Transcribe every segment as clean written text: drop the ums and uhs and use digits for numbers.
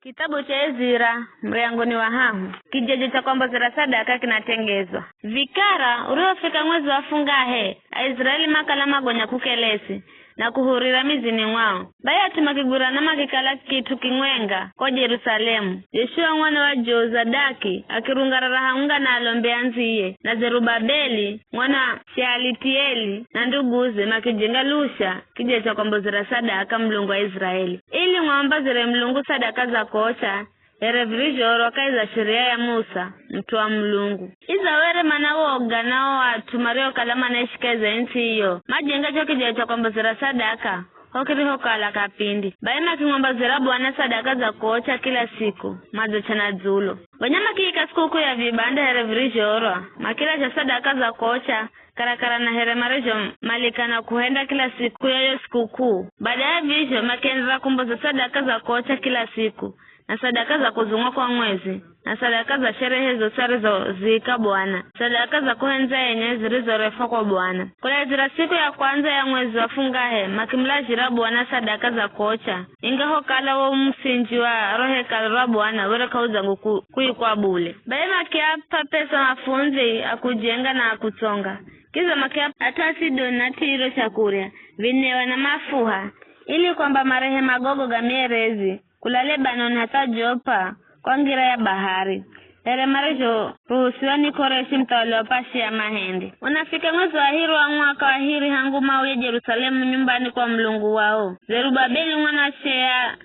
Kitabu cha Ezra mriangoni wa hamu kijeje cha kwamba zira sadaka kinatengezwa vikara uliofika mwezi wa fungahe Israeli makala magonya kukelesi na kuhurira mizini mwao baya tumakigura na makikala kitu kingwenga kwa Yerusalemu. Yeshua mwana wa Jozadaki akirungarara haunga na alombea nziye na Zerubabeli mwana Shealitieli na nduguze makijenga lusha kijecha kwamba zira sadaka mlungu wa Israeli ili mwamba zire mlungu sadaka za kocha erevrijoro kaiza sheria ya Musa mtu wa mlungu iza were manawoga nao watu mario kalama na ishikeze nchi hiyo majenga cho kijecha kwamba zira sadaka hokiriho kala kapindi baima kingomba zira Bwana sadaka za kocha kila siku mazo chana zulo wanyama kiika siku ya vibanda herevrijoro makila cha sadaka za kocha karakara na heremarejo malikana kuhenda kila siku yayo sikukuu. Baada ya visho makenza kumboza sadaka za kocha kila siku na sadaka za kuzungwa kwa mwezi na sadaka za sherehe zosarizo zika Bwana, sadaka za kuhenza yenye zilizorefa kwa Bwana. Kula zira siku ya kwanza ya mwezi wa fungahe makimla jira Bwana sadaka za kocha ingaho kala wa msinji wa rohe kalra Bwana wera kauzangu kuikwa bule baima kiapa pesa mafunzi akujenga na akutonga kiza makia atasi donatiro chakuria vinewa na mafuha ili kwamba marehe magogo gamierezi kula Lebanon hata Jopa kwa ngira ya bahari eremarejo ruhusiwani koreshi mtawali wa pashi ya mahende. Unafika mwezi wa hiri wa mwaka wa hiri hangu mawe Jerusalemu nyumbani kwa mlungu wao Zerubabeli mwana wa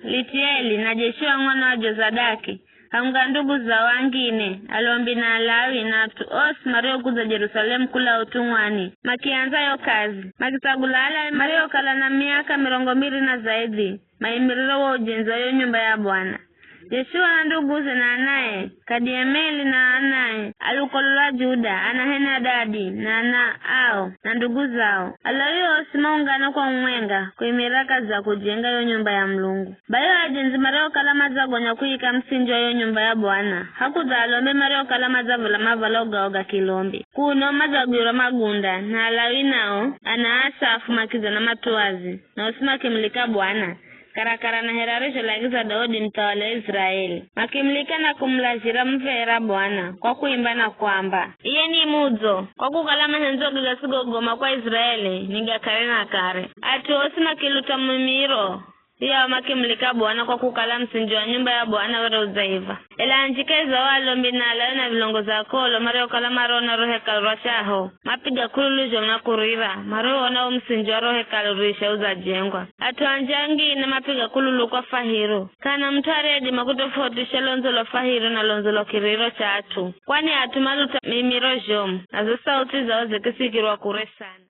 Shealitieli na Jeshua mwana wa Jozadaki haunga ndugu za wangine alombi na Lawi na tuos mario kuza Jerusalemu kula utungwani makianza yo kazi makitagulala mario kala na miaka 200 na zaidi maimiriro wa ujenzi wa nyumba ya Bwana. Yeshua na nduguze na anaye Kadiemeli na anaye alukolola Juda anahena Dadi na ana ao na ndugu zao alawiyo simaungana kwa mwenga kuimiraka za kujenga yo nyumba ya mlungu bayo ajenzi mareo kalama za gonya kuika msinjo yo nyumba ya Bwana hakuza alombe mareo kalama za vula mavaloga oga kilombi kuno mazagwiro magunda na alawi nao anaasa afumakiza na matuwazi na usima kimlika Bwana karakara na herarisho lagiza Daudi mtawala Israeli makimlika na kumlajira mfera Bwana kwa kuimba na kwamba iye ni mudzo kwa kukalama henzo gigasigo goma kwa Israeli niga kare na kare atuosi makiluta mumiro iya makimlika Bwana kwa kukala msinjo wa nyumba ya Bwana wera uzaiva ela anjikeza walombi na alayo na vilongo za kolo mareo kalama roho na rohe kalrashaho mapiga kululujo na kurira mareo na msinjo wa rohe kalrisha uzajengwa atuanjangi na mapiga kululu kwa fahiro kana mtaredi makutofotisha lonzolo fahiro na lonzolo kiriro chatu kwani atumaluta mimiro jomu nazo sauti zao zikisikirwa kuresana.